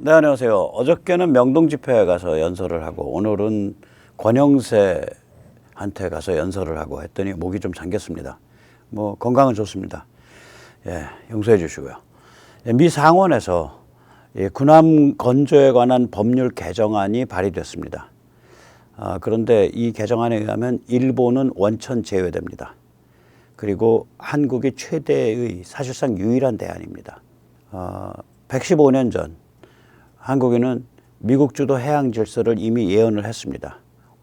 네, 안녕하세요. 어저께는 명동 집회에 가서 연설을 하고 오늘은 권영세한테 가서 연설을 하고 했더니 목이 좀 잠겼습니다. 뭐 건강은 좋습니다. 예, 용서해 주시고요. 미 상원에서 군함 건조에 관한 법률 개정안이 발의됐습니다. 그런데 이 개정안에 의하면 일본은 원천 제외됩니다. 그리고 한국이 최대의 사실상 유일한 대안입니다. 115년 전 한국인은 미국 주도 해양 질서를 이미 예언을 했습니다.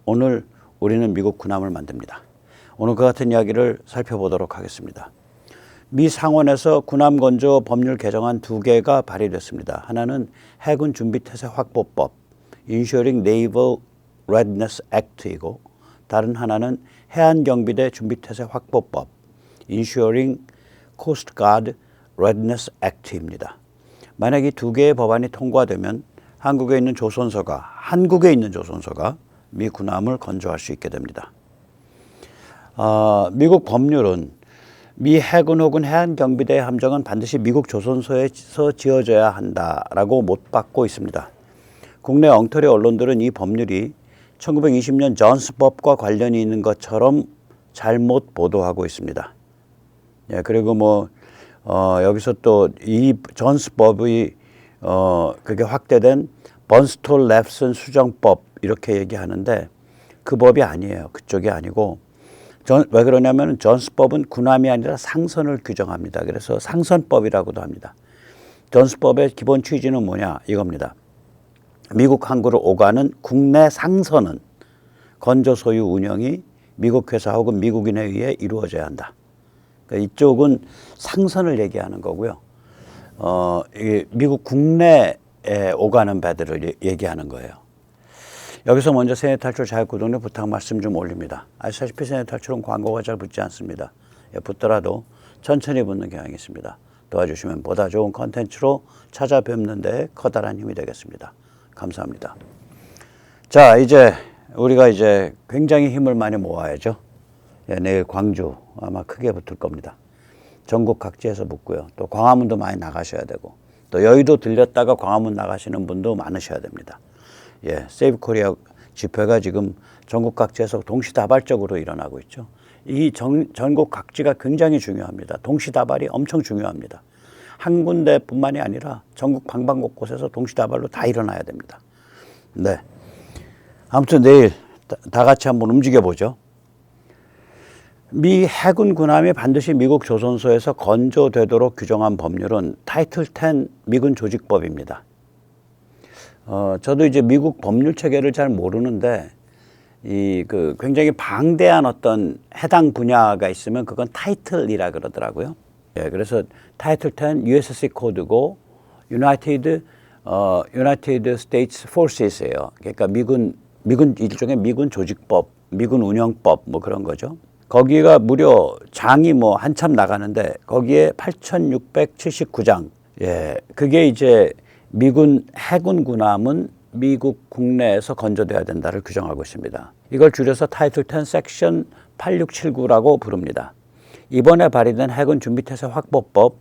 오늘 우리는 미국 군함을 만듭니다. 오늘 그 같은 이야기를 살펴보도록 하겠습니다. 미 상원에서 군함 건조 법률 개정안 2개가 발의됐습니다. 하나는 해군 준비태세 확보법, Ensuring Naval Readiness Act이고 다른 하나는 해안경비대 준비태세 확보법, Ensuring Coast Guard Readiness Act입니다. 만약 이 2개의 법안이 통과되면 한국에 있는 조선소가 미 군함을 건조할 수 있게 됩니다. 미국 법률은 미 해군 혹은 해안경비대의 함정은 반드시 미국 조선소에서 지어져야 한다라고 못 받고 있습니다. 국내 엉터리 언론들은 이 법률이 1920년 존스법과 관련이 있는 것처럼 잘못 보도하고 있습니다. 예, 그리고 여기서 또 이 존스법의 그게 확대된 번스톨 랩슨 수정법 이렇게 얘기하는데 그 법이 아니에요. 그쪽이 아니고 왜 그러냐면 존스법은 군함이 아니라 상선을 규정합니다. 그래서 상선법이라고도 합니다. 존스법의 기본 취지는 뭐냐 이겁니다. 미국 항구를 오가는 국내 상선은 건조 소유 운영이 미국 회사 혹은 미국인에 의해 이루어져야 한다. 그러니까 이쪽은 상선을 얘기하는 거고요. 미국 국내에 오가는 배들을 얘기하는 거예요. 여기서 먼저 세뇌 탈출 자유 구독료 부탁 말씀 좀 올립니다. 아시다시피 세뇌 탈출은 광고가 잘 붙지 않습니다. 붙더라도 천천히 붙는 경향이 있습니다. 도와주시면 보다 좋은 컨텐츠로 찾아뵙는 데 커다란 힘이 되겠습니다. 감사합니다. 자, 우리가 굉장히 힘을 많이 모아야죠. 내일 광주 아마 크게 붙을 겁니다. 전국 각지에서 붙고요. 또 광화문도 많이 나가셔야 되고 또 여의도 들렸다가 광화문 나가시는 분도 많으셔야 됩니다. 세이브 코리아 집회가 지금 전국 각지에서 동시다발적으로 일어나고 있죠. 이 전국 각지가 굉장히 중요합니다. 동시다발이 엄청 중요합니다. 한 군데뿐만이 아니라 전국 방방곳곳에서 동시다발로 다 일어나야 됩니다. 네. 아무튼 내일 다 같이 한번 움직여 보죠. 미 해군 군함이 반드시 미국 조선소에서 건조되도록 규정한 법률은 타이틀 10 미군 조직법입니다. 저도 미국 법률 체계를 잘 모르는데 굉장히 방대한 어떤 해당 분야가 있으면 그건 타이틀이라 그러더라고요. 그래서 타이틀 10 USC 코드고 United States Forces예요. 그러니까 미군 일종의 미군 조직법, 미군 운영법 그런 거죠. 거기가 무려 장이 한참 나가는데 거기에 8,679장. 그게 미군 해군 군함은 미국 국내에서 건조돼야 된다를 규정하고 있습니다. 이걸 줄여서 타이틀 10 섹션 8679라고 부릅니다. 이번에 발의된 해군 준비태세 확보법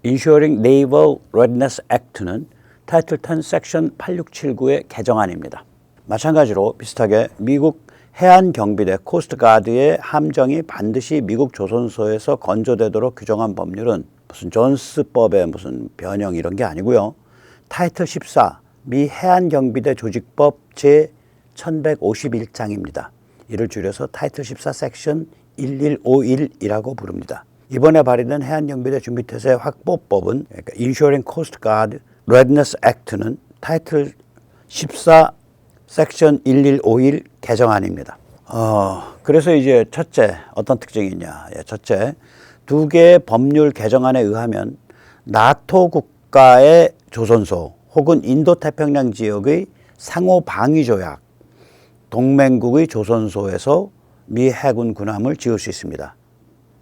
Ensuring Naval Readiness Act는 타이틀 10 섹션 8679의 개정안입니다. 마찬가지로 비슷하게 미국 해안경비대 코스트가드의 함정이 반드시 미국 조선소에서 건조되도록 규정한 법률은 무슨 존스법의 무슨 변형 이런 게 아니고요. 타이틀 14 미 해안경비대 조직법 제 1151장입니다. 이를 줄여서 타이틀 14 섹션 1151이라고 부릅니다. 이번에 발의된 해안경비대 준비태세 확보법은 그러니까 Ensuring Coast Guard Readiness Act는 타이틀 14 섹션 1151 개정안입니다. 그래서 첫째 어떤 특징이 있냐. 첫째, 2개의 법률 개정안에 의하면 나토 국가의 조선소 혹은 인도태평양 지역의 상호방위조약 동맹국의 조선소에서 미 해군 군함을 지을 수 있습니다.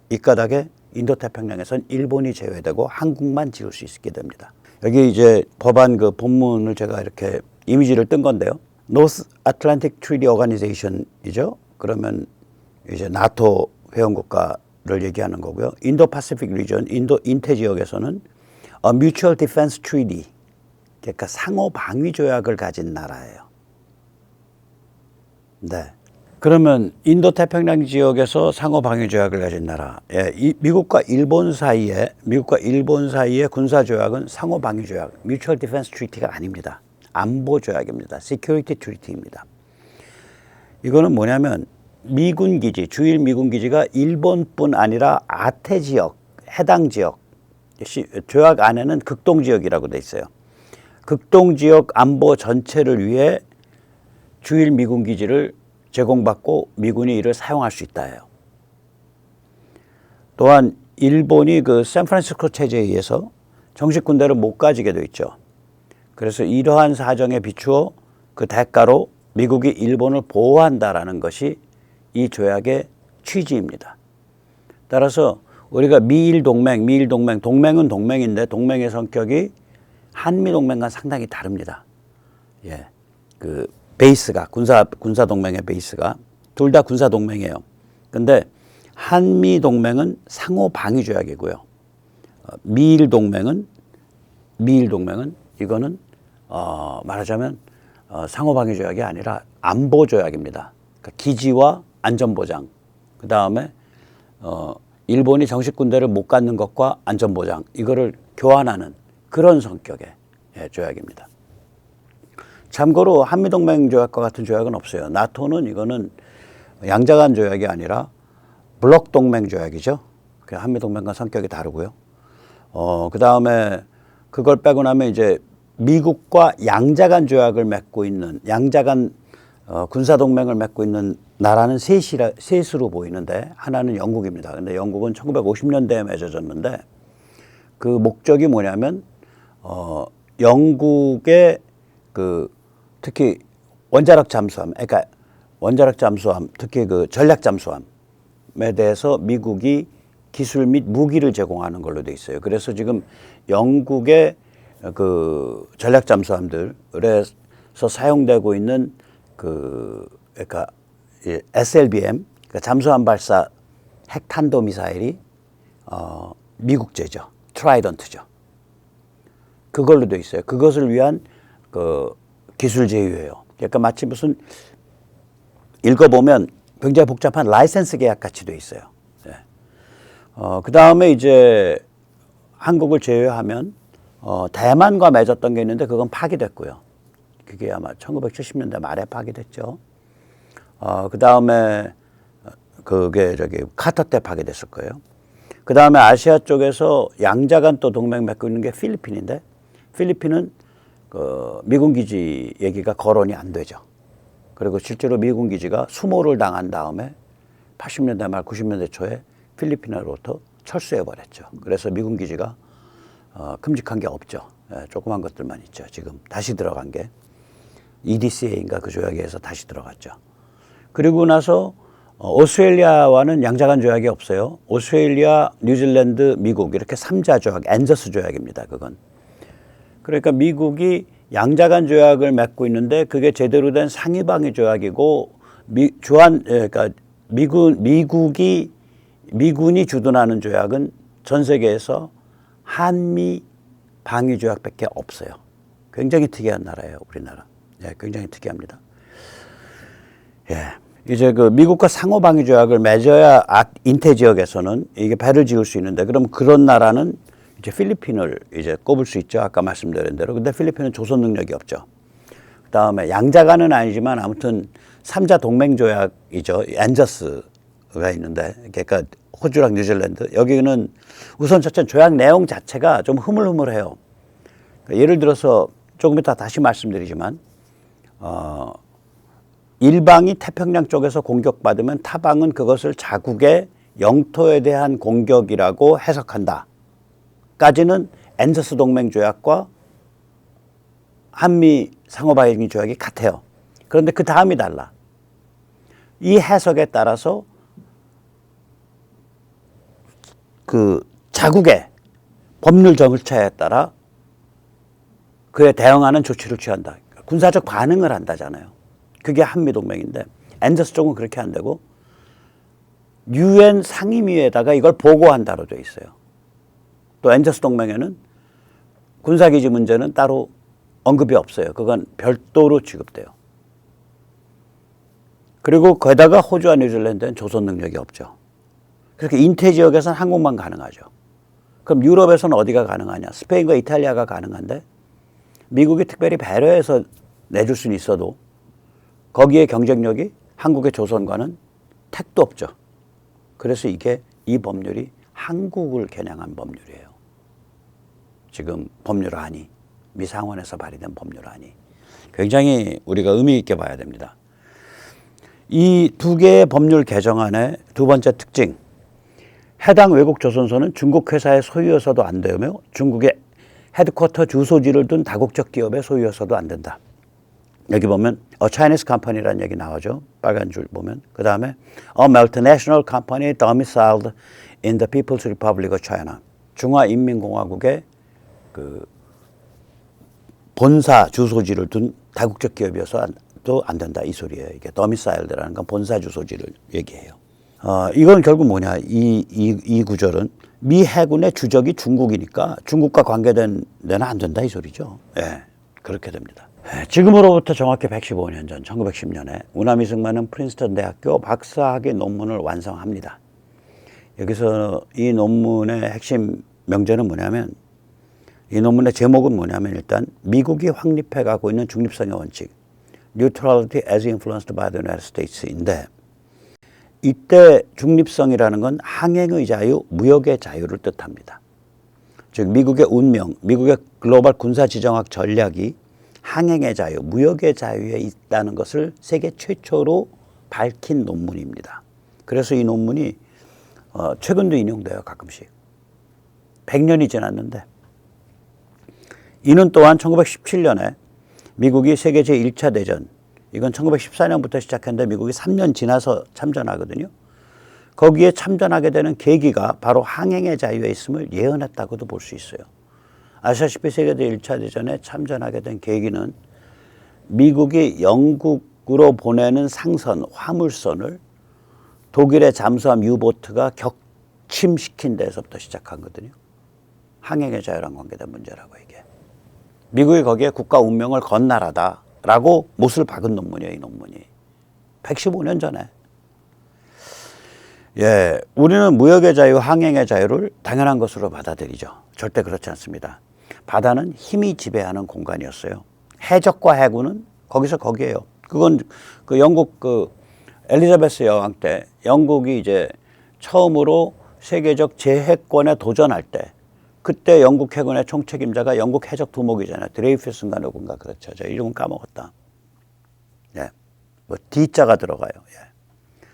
이 까닭에 인도태평양에선 일본이 제외되고 한국만 지을 수 있게 됩니다. 여기 법안 본문을 제가 이렇게 이미지를 뜬 건데요. North Atlantic Treaty Organization이죠. 그러면 나토 회원국가를 얘기하는 거고요. 인도-파시픽 리전, 인도 인태 지역에서는 A Mutual Defense Treaty, 그러니까 상호 방위 조약을 가진 나라예요. 네. 그러면 인도 태평양 지역에서 상호 방위 조약을 가진 나라. 예, 미국과 일본 사이에 군사 조약은 상호 방위 조약, Mutual Defense Treaty가 아닙니다. 안보 조약입니다. Security Treaty입니다. 이거는 뭐냐면 미군 기지, 주일 미군 기지가 일본뿐 아니라 아태 지역, 해당 지역, 조약 안에는 극동 지역이라고 돼 있어요. 극동 지역 안보 전체를 위해 주일 미군 기지를 제공받고 미군이 이를 사용할 수 있다예요. 또한 일본이 그 샌프란시스코 체제에 의해서 정식 군대를 못 가지게 돼 있죠. 그래서 이러한 사정에 비추어 그 대가로 미국이 일본을 보호한다라는 것이 이 조약의 취지입니다. 따라서 우리가 미일 동맹, 동맹은 동맹인데 동맹의 성격이 한미 동맹과 상당히 다릅니다. 예, 그 베이스가 군사 동맹의 베이스가 둘 다 군사 동맹이에요. 근데 한미 동맹은 상호 방위 조약이고요. 미일 동맹은 이거는 말하자면 상호 방위 조약이 아니라 안보 조약입니다. 그러니까 기지와 안전 보장. 그다음에 일본이 정식 군대를 못 갖는 것과 안전 보장 이거를 교환하는 그런 성격의 조약입니다. 참고로 한미동맹 조약과 같은 조약은 없어요. 나토는 이거는 양자간 조약이 아니라 블록 동맹 조약이죠. 한미동맹과 성격이 다르고요. 그 다음에 그걸 빼고 나면 이제 미국과 양자간 조약을 맺고 있는 양자간 군사동맹을 맺고 있는 나라는 셋으로 보이는데 하나는 영국입니다. 근데 영국은 1950년대에 맺어졌는데 그 목적이 뭐냐면 영국의 그 특히 원자력 잠수함, 특히 그 전략 잠수함에 대해서 미국이 기술 및 무기를 제공하는 걸로 돼 있어요. 그래서 지금 영국의 그 전략 잠수함들에서 사용되고 있는 그러니까 SLBM, 그러니까 잠수함 발사 핵탄도 미사일이 미국제죠. 트라이던트죠. 그걸로 돼 있어요. 그것을 위한 그 기술 제휴예요. 그러니까 마치 무슨 읽어보면 굉장히 복잡한 라이센스 계약 같이 돼 있어요. 네. 그 다음에 이제 한국을 제외하면 대만과 맺었던 게 있는데 그건 파기됐고요. 그게 아마 1970년대 말에 파기됐죠. 그 다음에 그게 카터 때 파기됐을 거예요. 그 다음에 아시아 쪽에서 양자간 또 동맹 맺고 있는 게 필리핀인데 필리핀은 그 미군 기지 얘기가 거론이 안 되죠. 그리고 실제로 미군 기지가 수모를 당한 다음에 80년대 말 90년대 초에 필리핀으로부터 철수해 버렸죠. 그래서 미군 기지가 큼직한 게 없죠. 조그만 것들만 있죠. 지금 다시 들어간 게 EDCA인가 그 조약에서 다시 들어갔죠. 그리고 나서 오스트레일리아와는 양자간 조약이 없어요. 오스트레일리아, 뉴질랜드, 미국 이렇게 3자 조약, 앤저스 조약입니다. 그건. 그러니까 미국이 양자간 조약을 맺고 있는데 그게 제대로 된 상위방위 조약이고 그러니까 미군이 주둔하는 조약은 전 세계에서 한미 방위 조약밖에 없어요. 굉장히 특이한 나라예요, 우리나라. 예, 굉장히 특이합니다. 예. 이제 그 미국과 상호 방위 조약을 맺어야 인태 지역에서는 이게 배를 지을 수 있는데 그럼 그런 나라는 이제 필리핀을 이제 꼽을 수 있죠. 아까 말씀드린 대로. 근데 필리핀은 조선 능력이 없죠. 그다음에 양자간은 아니지만 아무튼 3자 동맹 조약이죠. 앤저스가 있는데 그러니까 호주랑 뉴질랜드 여기는 우선 첫째 조약 내용 자체가 좀 흐물흐물해요. 그러니까 예를 들어서 조금 이따 다시 말씀드리지만 일방이 태평양 쪽에서 공격받으면 타방은 그것을 자국의 영토에 대한 공격이라고 해석한다. 까지는 앤저스 동맹 조약과 한미 상호방위 조약이 같아요. 그런데 그 다음이 달라. 이 해석에 따라서 그 자국의 법률 절차에 따라 그에 대응하는 조치를 취한다. 군사적 반응을 한다잖아요. 그게 한미동맹인데 앤저스 쪽은 그렇게 안 되고 유엔 상임위에다가 이걸 보고한다로 돼 있어요. 또 앤저스 동맹에는 군사기지 문제는 따로 언급이 없어요. 그건 별도로 취급돼요. 그리고 거기다가 호주와 뉴질랜드는 조선 능력이 없죠. 그렇게 인태 지역에서는 한국만 가능하죠. 그럼 유럽에서는 어디가 가능하냐? 스페인과 이탈리아가 가능한데 미국이 특별히 배려해서 내줄 수는 있어도 거기에 경쟁력이 한국의 조선과는 택도 없죠. 그래서 이 법률이 한국을 겨냥한 법률이에요. 지금 법률안이 미 상원에서 발의된 법률안이 굉장히 우리가 의미 있게 봐야 됩니다. 이 두 개의 법률 개정안의 두 번째 특징, 해당 외국 조선소는 중국 회사의 소유여서도 안 되며 중국의 헤드쿼터 주소지를 둔 다국적 기업의 소유여서도 안 된다. 여기 보면 a Chinese company라는 얘기 나오죠. 빨간 줄 보면. 그 다음에 a multinational company domiciled in the People's Republic of China. 중화인민공화국의 그 본사 주소지를 둔 다국적 기업이어서 또 안 된다 이 소리예요. 이게 domiciled라는 건 본사 주소지를 얘기해요. 이건 결국 뭐냐? 이 구절은 미 해군의 주적이 중국이니까 중국과 관계된 데는 안 된다 이 소리죠. 예, 그렇게 됩니다. 지금으로부터 정확히 115년 전 1910년에 우남 이승만은 프린스턴 대학교 박사학위 논문을 완성합니다. 여기서 이 논문의 핵심 명제는 뭐냐면 이 논문의 제목은 뭐냐면 일단 미국이 확립해 가고 있는 중립성의 원칙 Neutrality as influenced by the United States인데 이때 중립성이라는 건 항행의 자유, 무역의 자유를 뜻합니다. 즉 미국의 운명, 미국의 글로벌 군사지정학 전략이 항행의 자유, 무역의 자유에 있다는 것을 세계 최초로 밝힌 논문입니다. 그래서 이 논문이 최근도 인용돼요, 가끔씩. 100년이 지났는데 이는 또한 1917년에 미국이 세계 제1차 대전, 이건 1914년부터 시작했는데 미국이 3년 지나서 참전하거든요. 거기에 참전하게 되는 계기가 바로 항행의 자유에 있음을 예언했다고도 볼 수 있어요. 아시다시피 세계 제1차 대전에 참전하게 된 계기는 미국이 영국으로 보내는 상선, 화물선을 독일의 잠수함 유보트가 격침시킨 데서부터 시작한 거거든요. 항행의 자유랑 관계된 문제라고 이게. 미국이 거기에 국가 운명을 건 나라다라고 못을 박은 논문이에요, 이 논문이. 115년 전에. 예, 우리는 무역의 자유, 항행의 자유를 당연한 것으로 받아들이죠. 절대 그렇지 않습니다. 바다는 힘이 지배하는 공간이었어요. 해적과 해군은 거기에요. 그건 그 영국 그 엘리자베스 여왕 때 영국이 이제 처음으로 세계적 제해권에 도전할 때 그때 영국 해군의 총책임자가 영국 해적 두목이잖아요. 드레이프스인가 누군가 그렇죠. 저 이름은 까먹었다. 예, 뭐 D자가 들어가요. 예.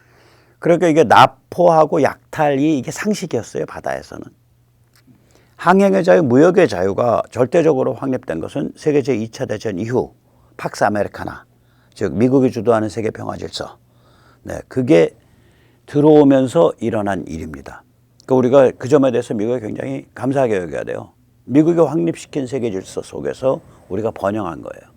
그러니까 이게 납포하고 약탈이 이게 상식이었어요. 바다에서는. 항행의 자유, 무역의 자유가 절대적으로 확립된 것은 세계 제2차 대전 이후 팍스 아메리카나, 즉 미국이 주도하는 세계 평화 질서, 네, 그게 들어오면서 일어난 일입니다. 그러니까 우리가 그 점에 대해서 미국에 굉장히 감사하게 여겨야 돼요. 미국이 확립시킨 세계 질서 속에서 우리가 번영한 거예요.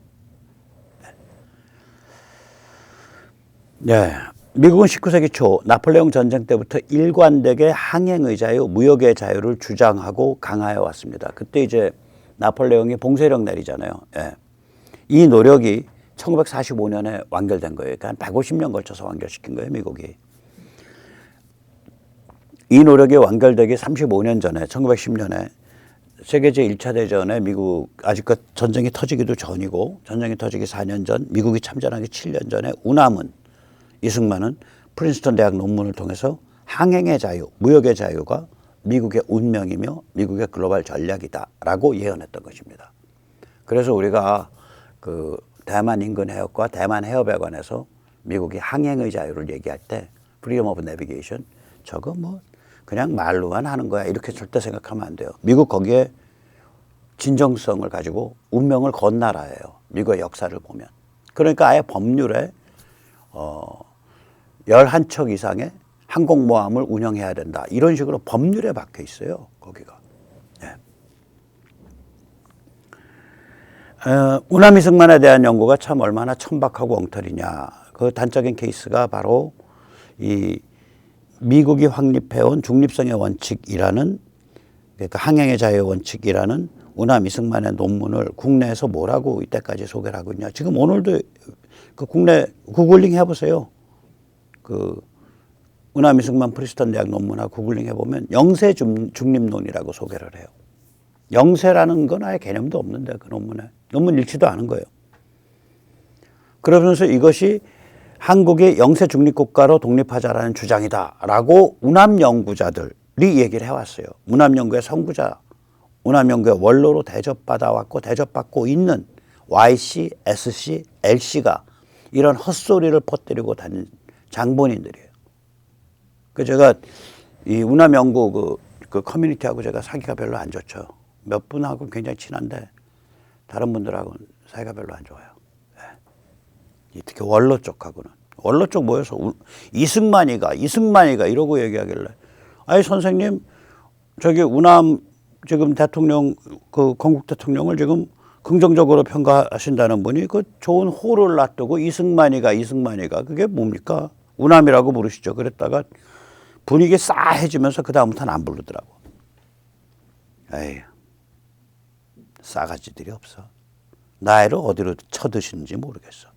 네. 미국은 19세기 초 나폴레옹 전쟁 때부터 일관되게 항행의 자유, 무역의 자유를 주장하고 강화해 왔습니다. 그때 이제 나폴레옹이 봉쇄력 내리잖아요. 예. 이 노력이 1945년에 완결된 거예요. 그러니까 한 150년 걸쳐서 완결시킨 거예요, 미국이. 이 노력이 완결되기 35년 전에 1910년에 세계 제1차 대전에 미국 아직 그 전쟁이 터지기도 전이고 전쟁이 터지기 4년 전 미국이 참전하기 7년 전에 우남은 이승만은 프린스턴 대학 논문을 통해서 항행의 자유, 무역의 자유가 미국의 운명이며 미국의 글로벌 전략이다라고 예언했던 것입니다. 그래서 우리가 그 대만 인근 해역과 대만 해협에 관해서 미국이 항행의 자유를 얘기할 때 프리덤 오브 내비게이션 저거 뭐 그냥 말로만 하는 거야 이렇게 절대 생각하면 안 돼요. 미국 거기에 진정성을 가지고 운명을 건 나라예요. 미국의 역사를 보면. 그러니까 아예 법률에 11척 이상의 항공모함을 운영해야 된다. 이런 식으로 법률에 박혀 있어요. 거기가. 예. 우남 이승만에 대한 연구가 참 얼마나 천박하고 엉터리냐. 그 단적인 케이스가 바로 이 미국이 확립해온 중립성의 원칙이라는 그러니까 항행의 자유의 원칙이라는 우남 이승만의 논문을 국내에서 뭐라고 이때까지 소개를 하고 있냐. 지금 오늘도 그 국내 구글링 해보세요. 그 우남 이승만 프리스턴 대학 논문하고 구글링 해보면 영세 중립론이라고 소개를 해요. 영세라는 건 아예 개념도 없는데 그 논문에. 논문 읽지도 않은 거예요. 그러면서 이것이 한국이 영세 중립국가로 독립하자라는 주장이다라고 우남 연구자들이 얘기를 해왔어요. 우남 연구의 선구자, 우남 연구의 원로로 대접받아왔고 대접받고 있는 YC, SC, LC가 이런 헛소리를 퍼뜨리고 다닌 장본인들이에요. 그 제가 이 우남 연구 그 커뮤니티하고 제가 사이가 별로 안 좋죠. 몇 분하고 굉장히 친한데 다른 분들하고는 사이가 별로 안 좋아요. 특히 원로 쪽하고는. 원로 쪽 모여서 이승만이가 이러고 얘기하길래 아니 선생님 저기 우남 지금 대통령 그 건국 대통령을 지금 긍정적으로 평가하신다는 분이 그 좋은 호를 놔두고 이승만이가 그게 뭡니까? 우남이라고 부르시죠. 그랬다가 분위기 싸해지면서 그 다음부터는 안 부르더라고. 에이 싸가지들이 없어. 나이를 어디로 쳐드시는지 모르겠어.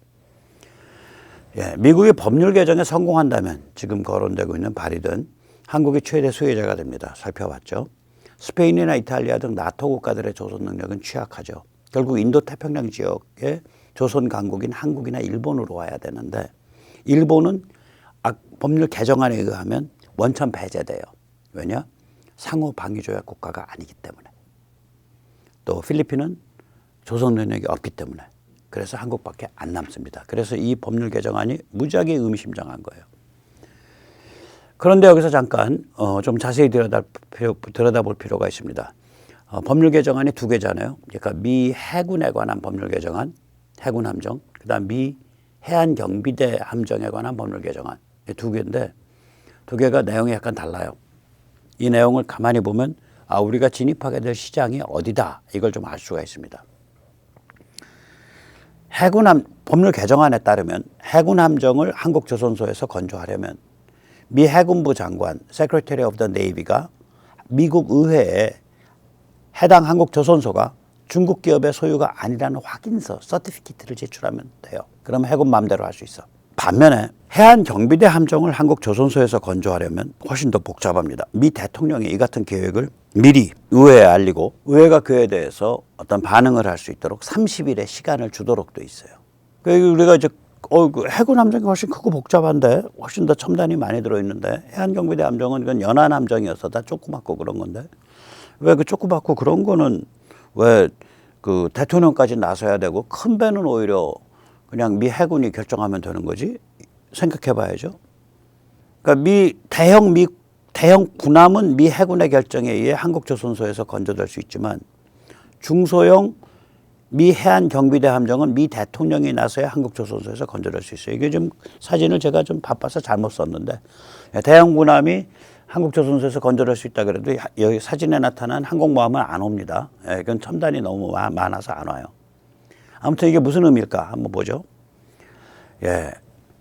예, 미국의 법률 개정에 성공한다면 지금 거론되고 있는 발의된 한국이 최대 수혜자가 됩니다. 살펴봤죠. 스페인이나 이탈리아 등 나토 국가들의 조선 능력은 취약하죠. 결국 인도 태평양 지역의 조선 강국인 한국이나 일본으로 와야 되는데 일본은 법률 개정안에 의하면 원천 배제돼요. 왜냐? 상호 방위조약 국가가 아니기 때문에. 또 필리핀은 조선 능력이 없기 때문에. 그래서 한국밖에 안 남습니다. 그래서 이 법률 개정안이 무지하게 의미심장한 거예요. 그런데 여기서 잠깐 좀 자세히 들여다볼 필요가 있습니다. 법률 개정안이 두 개잖아요. 그러니까 미 해군에 관한 법률 개정안, 해군 함정, 그다음 미 해안 경비대 함정에 관한 법률 개정안 두 개인데 두 개가 내용이 약간 달라요. 이 내용을 가만히 보면 우리가 진입하게 될 시장이 어디다 이걸 좀 알 수가 있습니다. 법률 개정안에 따르면 해군 함정을 한국 조선소에서 건조하려면 미 해군부 장관 Secretary of the Navy가 미국 의회에 해당 한국 조선소가 중국 기업의 소유가 아니라는 확인서 서티피케이트를 제출하면 돼요. 그러면 해군 마음대로 할 수 있어. 반면에 해안 경비대 함정을 한국 조선소에서 건조하려면 훨씬 더 복잡합니다. 미 대통령이 이 같은 계획을 미리 의회에 알리고 의회가 그에 대해서 어떤 반응을 할 수 있도록 30일의 시간을 주도록 돼 있어요. 그래서 우리가 이제 해군 함정이 훨씬 크고 복잡한데 훨씬 더 첨단이 많이 들어있는데 해안 경비대 함정은 이건 연안 함정이어서 다 조그맣고 그런 건데 왜 그 조그맣고 그런 거는 왜 그 대통령까지 나서야 되고 큰 배는 오히려 그냥 미 해군이 결정하면 되는 거지? 생각해 봐야죠. 그러니까 대형 군함은 미 해군의 결정에 의해 한국조선소에서 건조될 수 있지만 중소형 미 해안 경비대 함정은 미 대통령이 나서야 한국조선소에서 건조될 수 있어요. 이게 좀 사진을 제가 좀 바빠서 잘못 썼는데 대형 군함이 한국조선소에서 건조될 수 있다 그래도 여기 사진에 나타난 항공모함은 안 옵니다. 이건 첨단이 너무 많아서 안 와요. 아무튼 이게 무슨 의미일까 한번 보죠.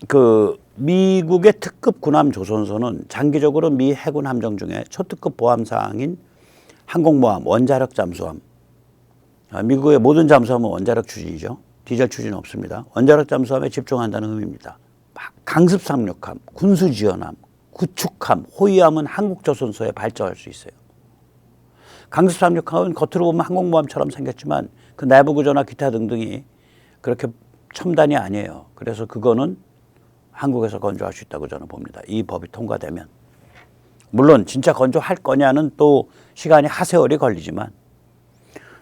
그 미국의 특급 군함 조선소는 장기적으로 미 해군 함정 중에 초특급 보함 사항인 항공모함, 원자력 잠수함. 미국의 모든 잠수함은 원자력 추진이죠. 디젤 추진 없습니다. 원자력 잠수함에 집중한다는 의미입니다. 강습 상륙함, 군수 지원함, 구축함, 호위함은 한국 조선소에 발주할 수 있어요. 강습 상륙함은 겉으로 보면 항공모함처럼 생겼지만 그 내부 구조나 기타 등등이 그렇게 첨단이 아니에요. 그래서 그거는 한국에서 건조할 수 있다고 저는 봅니다. 이 법이 통과되면. 물론 진짜 건조할 거냐는 또 시간이 하세월이 걸리지만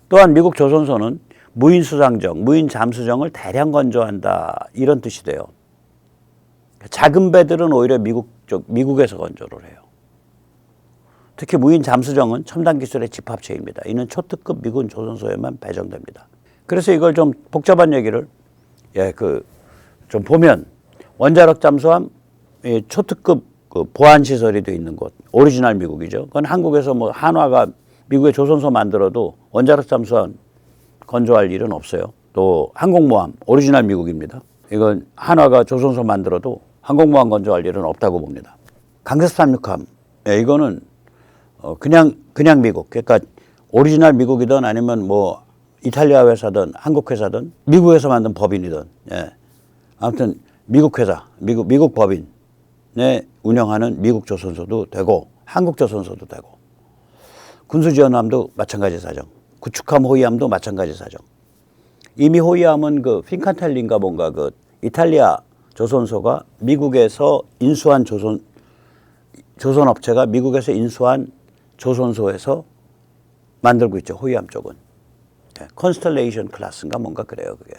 또한 미국 조선소는 무인 수상정, 무인 잠수정을 대량 건조한다 이런 뜻이 돼요. 작은 배들은 오히려 미국에서 건조를 해요. 특히 무인 잠수정은 첨단 기술의 집합체입니다. 이는 초특급 미군 조선소에만 배정됩니다. 그래서 이걸 좀 복잡한 얘기를 좀 보면 원자력 잠수함 초특급 보안 시설이 돼 있는 곳 오리지널 미국이죠. 그건 한국에서 뭐 한화가 미국의 조선소 만들어도 원자력 잠수함 건조할 일은 없어요. 또 항공모함 오리지널 미국입니다. 이건 한화가 조선소 만들어도 항공모함 건조할 일은 없다고 봅니다. 강습 상륙함 이거는 그냥 미국. 그러니까 오리지널 미국이든 아니면 뭐 이탈리아 회사든 한국 회사든 미국에서 만든 법인이든 예. 아무튼 미국 회사, 미국 법인에 운영하는 미국 조선소도 되고 한국 조선소도 되고 군수지원함도 마찬가지 사정, 구축함 호위함도 마찬가지 사정. 이미 호위함은 그 핀칸텔린가 뭔가 그 이탈리아 조선소가 미국에서 인수한 조선업체가 미국에서 인수한 조선소에서 만들고 있죠. 호위함 쪽은. 네, 컨스텔레이션 클래스인가 뭔가 그래요. 그게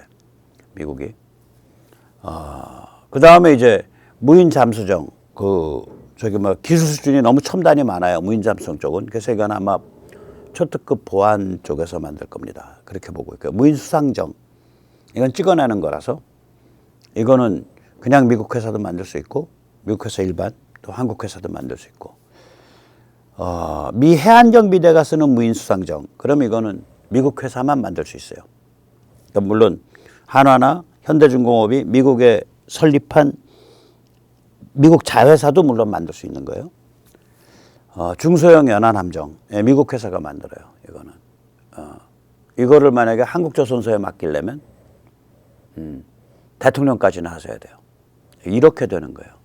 미국이. 그 다음에 이제 무인 잠수정 저기 뭐 기술 수준이 너무 첨단이 많아요. 무인 잠수정 쪽은. 그래서 이건 아마 초특급 보안 쪽에서 만들 겁니다. 그렇게 보고 있고요. 무인 수상정 이건 찍어내는 거라서 이거는 그냥 미국 회사도 만들 수 있고 미국 회사 일반 또 한국 회사도 만들 수 있고 미 해안경비대가 쓰는 무인 수상정 그럼 이거는 미국 회사만 만들 수 있어요. 그러니까 물론 한화나 현대중공업이 미국에 설립한 미국 자회사도 물론 만들 수 있는 거예요. 중소형 연안함정 미국 회사가 만들어요. 이거는 이거를 만약에 한국조선소에 맡기려면 대통령까지는 하셔야 돼요. 이렇게 되는 거예요.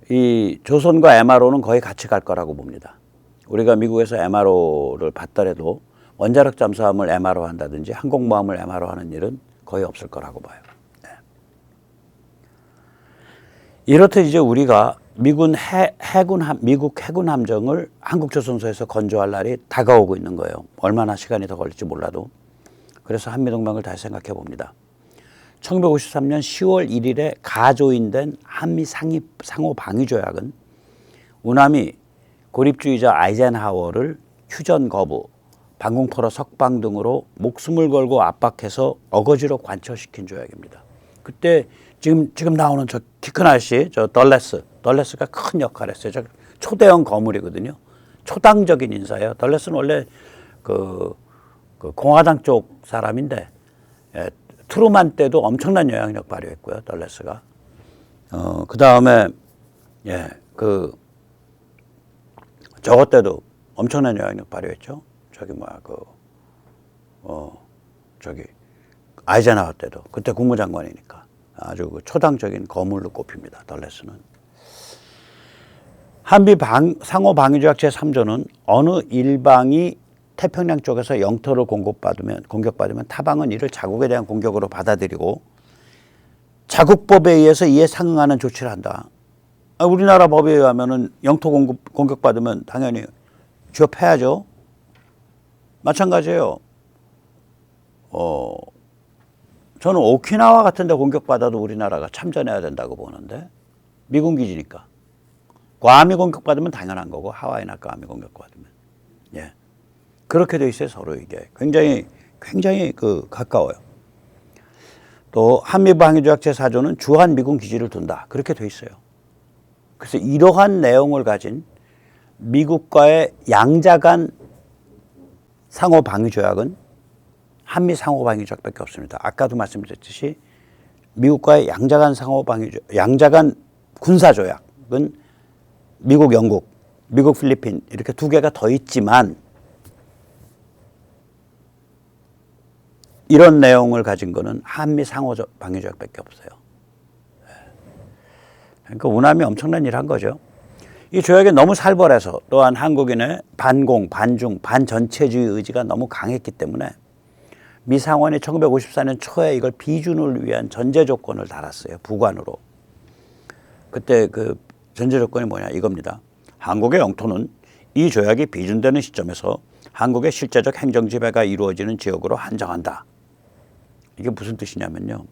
이 조선과 MRO는 거의 같이 갈 거라고 봅니다. 우리가 미국에서 MRO를 받더라도 원자력 잠수함을 MRO 한다든지 항공모함을 MRO 하는 일은 거의 없을 거라고 봐요. 네. 이렇듯 이제 우리가 미국 해군 함정을 한국조선소에서 건조할 날이 다가오고 있는 거예요. 얼마나 시간이 더 걸릴지 몰라도. 그래서 한미동맹을 다시 생각해 봅니다. 1953년 10월 1일에 가조인된 한미 상호 방위조약은 우남이 고립주의자 아이젠하워를 휴전 거부, 방공포로 석방 등으로 목숨을 걸고 압박해서 어거지로 관철시킨 조약입니다. 그때 지금 나오는 저 키 큰 아저씨, 저 덜레스가 큰 역할을 했어요. 저 초대형 거물이거든요. 초당적인 인사예요. 덜레스는 원래 그 공화당 쪽 사람인데 트루만 때도 엄청난 영향력 발휘했고요. 덜레스가. 그 다음에 저것 때도 엄청난 영향력 발휘했죠. 아이젠하워 때도 그때 국무장관이니까 아주 그 초당적인 거물로 꼽힙니다. 덜레스는. 한미 상호 방위조약 제3조는 어느 일방이 태평양 쪽에서 영토를 공격받으면 타방은 이를 자국에 대한 공격으로 받아들이고 자국법에 의해서 이에 상응하는 조치를 한다. 우리나라 법에 의하면은 영토 공격받으면 당연히 취업해야죠. 마찬가지예요. 저는 오키나와 같은 데 공격받아도 우리나라가 참전해야 된다고 보는데 미군 기지니까. 괌이 공격받으면 당연한 거고 하와이나 괌이 공격받으면. 예. 그렇게 돼 있어요. 서로 이게. 굉장히 가까워요. 또 한미방위조약 제4조는 주한 미군 기지를 둔다. 그렇게 돼 있어요. 그래서 이러한 내용을 가진 미국과의 양자간 상호방위조약은 한미 상호방위조약밖에 없습니다. 아까도 말씀드렸듯이 미국과의 양자간 군사조약은 미국, 영국, 미국, 필리핀 이렇게 두 개가 더 있지만 이런 내용을 가진 거는 한미 상호방위조약밖에 없어요. 그러니까 우남이 엄청난 일을 한 거죠. 이 조약이 너무 살벌해서 또한 한국인의 반공, 반중, 반전체주의 의지가 너무 강했기 때문에 미 상원이 1954년 초에 이걸 비준을 위한 전제 조건을 달았어요. 부관으로. 그때 그 전제 조건이 뭐냐 이겁니다. 한국의 영토는 이 조약이 비준되는 시점에서 한국의 실제적 행정 지배가 이루어지는 지역으로 한정한다. 이게 무슨 뜻이냐면요.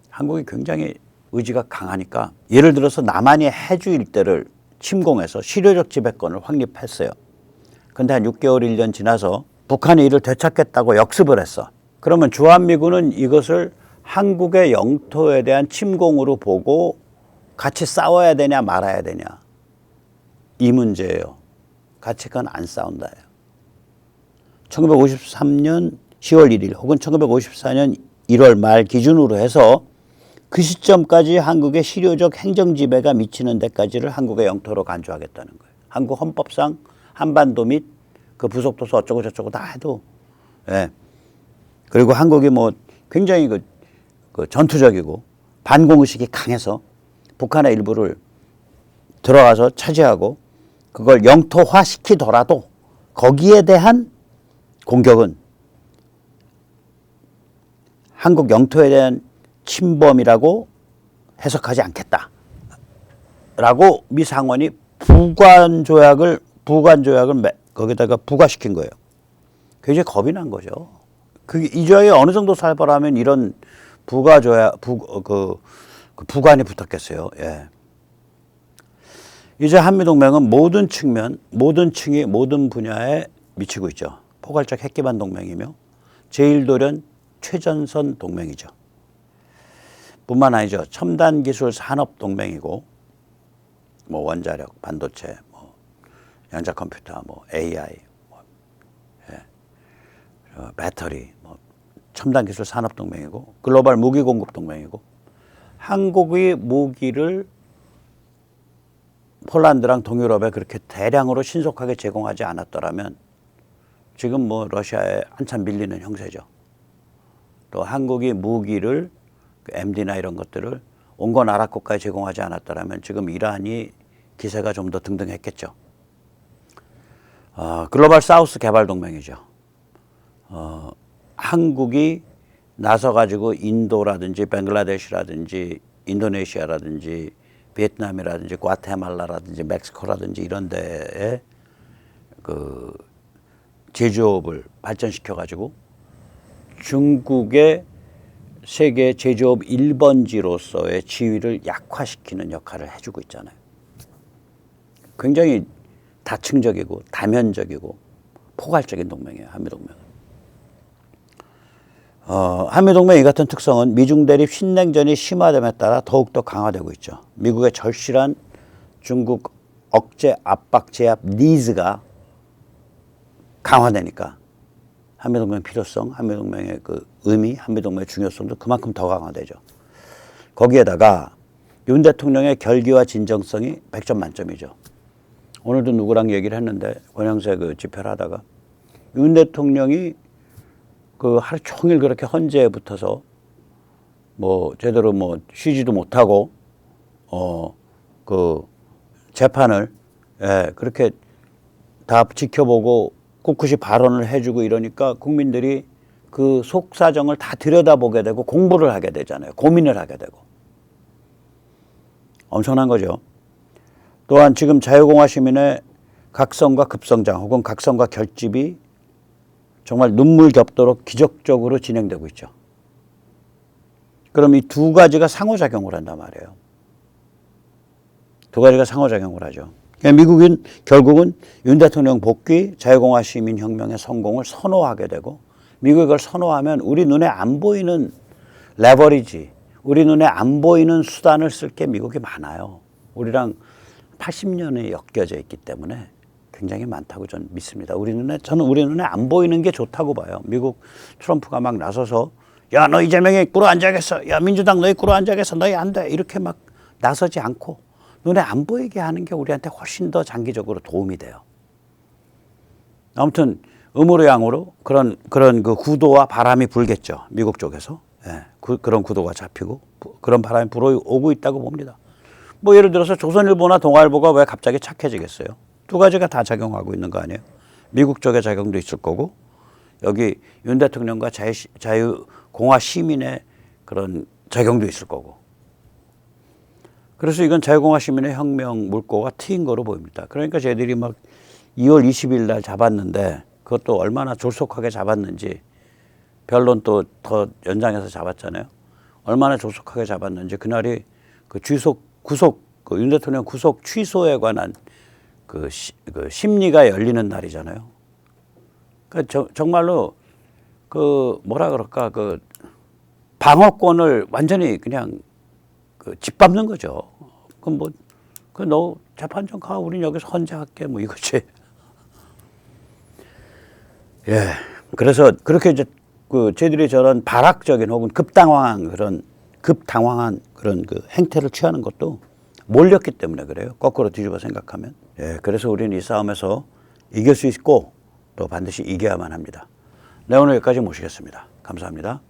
한국이 굉장히 의지가 강하니까 예를 들어서 남한이 해주 일대를 침공해서 실효적 지배권을 확립했어요. 근데 한 6개월, 1년 지나서 북한이 이를 되찾겠다고 역습을 했어. 그러면 주한미군은 이것을 한국의 영토에 대한 침공으로 보고 같이 싸워야 되냐 말아야 되냐 이 문제예요. 같이 그건 안 싸운다예요. 1953년 10월 1일 혹은 1954년 1월 말 기준으로 해서 그 시점까지 한국의 실효적 행정 지배가 미치는 데까지를 한국의 영토로 간주하겠다는 거예요. 한국 헌법상 한반도 및 그 부속도서 어쩌고 저쩌고 다 해도, 예. 그리고 한국이 뭐 굉장히 그 전투적이고 반공의식이 강해서 북한의 일부를 들어가서 차지하고 그걸 영토화 시키더라도 거기에 대한 공격은 한국 영토에 대한 침범이라고 해석하지 않겠다. 라고 미 상원이 부관조약을 거기다가 부과시킨 거예요. 굉장히 겁이 난 거죠. 이 조약이 어느 정도 살벌하면 이런 부관이 붙었겠어요. 예. 이제 한미동맹은 모든 측면, 모든 층이 모든 분야에 미치고 있죠. 포괄적 핵기반 동맹이며 제1돌연 최전선 동맹이죠. 뿐만 아니죠. 첨단 기술 산업 동맹이고 뭐 원자력, 반도체, 뭐 양자 컴퓨터, 뭐 AI, 뭐, 예. 배터리, 뭐 첨단 기술 산업 동맹이고 글로벌 무기 공급 동맹이고 한국의 무기를 폴란드랑 동유럽에 그렇게 대량으로 신속하게 제공하지 않았더라면 지금 뭐 러시아에 한참 밀리는 형세죠. 또 한국이 무기를 MD나 이런 것들을 온건 아랍 국가에 제공하지 않았더라면 지금 이란이 기세가 좀 더 등등했겠죠. 글로벌 사우스 개발 동맹이죠. 한국이 나서가지고 인도라든지 벵글라데시라든지 인도네시아라든지 베트남이라든지 과테말라라든지 멕시코라든지 이런 데에 그 제조업을 발전시켜가지고 중국의 세계 제조업 1번지로서의 지위를 약화시키는 역할을 해주고 있잖아요. 굉장히 다층적이고 다면적이고 포괄적인 동맹이에요. 한미동맹은. 한미동맹 이 같은 특성은 미중 대립 신냉전이 심화됨에 따라 더욱더 강화되고 있죠. 미국의 절실한 중국 억제 압박 제압 니즈가 강화되니까 한미동맹 필요성, 한미동맹의 그 의미, 한미동맹의 중요성도 그만큼 더 강화되죠. 거기에다가 윤 대통령의 결기와 진정성이 100점 만점이죠. 오늘도 누구랑 얘기를 했는데 권영세 그 집회를 하다가 윤 대통령이 그 하루 종일 그렇게 헌재에 붙어서 뭐 제대로 뭐 쉬지도 못하고 그 재판을 그렇게 다 지켜보고 꿋꿋이 발언을 해주고 이러니까 국민들이 그 속사정을 다 들여다보게 되고 공부를 하게 되잖아요. 고민을 하게 되고. 엄청난 거죠. 또한 지금 자유공화 시민의 각성과 급성장 혹은 각성과 결집이 정말 눈물 겹도록 기적적으로 진행되고 있죠. 그럼 이 두 가지가 상호작용을 한단 말이에요. 두 가지가 상호작용을 하죠. 그러니까 미국은 결국은 윤 대통령 복귀, 자유공화 시민혁명의 성공을 선호하게 되고 미국이 그걸 선호하면 우리 눈에 안 보이는 레버리지, 우리 눈에 안 보이는 수단을 쓸 게 미국이 많아요. 우리랑 80년에 엮여져 있기 때문에 굉장히 많다고 저는 믿습니다. 저는 우리 눈에 안 보이는 게 좋다고 봐요. 미국 트럼프가 막 나서서 야, 너 이재명이 꿇어 앉아겠어. 야, 민주당 너희 꿇어 앉아겠어. 너희 안 돼. 이렇게 막 나서지 않고 눈에 안 보이게 하는 게 우리한테 훨씬 더 장기적으로 도움이 돼요. 아무튼 음으로 양으로 그런 그 구도와 바람이 불겠죠. 미국 쪽에서. 예, 그런 구도가 잡히고 그런 바람이 불어오고 있다고 봅니다. 뭐 예를 들어서 조선일보나 동아일보가 왜 갑자기 착해지겠어요? 두 가지가 다 작용하고 있는 거 아니에요? 미국 쪽의 작용도 있을 거고 여기 윤 대통령과 자유공화 시민의 그런 작용도 있을 거고. 그래서 이건 자유공화 시민의 혁명 물꼬가 트인 거로 보입니다. 그러니까 저희들이 막 2월 20일 날 잡았는데 그것도 얼마나 졸속하게 잡았는지 변론 또 더 연장해서 잡았잖아요. 얼마나 졸속하게 잡았는지 그날이 그 윤 대통령 구속 취소에 관한 그 심리가 열리는 날이잖아요. 그러니까 정말로 그 뭐라 그럴까 그 방어권을 완전히 그냥 짓밟는 거죠. 그럼 너 재판 좀 가. 우린 여기서 헌재할게. 뭐 이거지. 예. 그래서 그렇게 이제 저희들이 저런 발악적인 혹은 급당황한 그런 그 행태를 취하는 것도 몰렸기 때문에 그래요. 거꾸로 뒤집어 생각하면. 예. 그래서 우리는 이 싸움에서 이길 수 있고 또 반드시 이겨야만 합니다. 네, 오늘 여기까지 모시겠습니다. 감사합니다.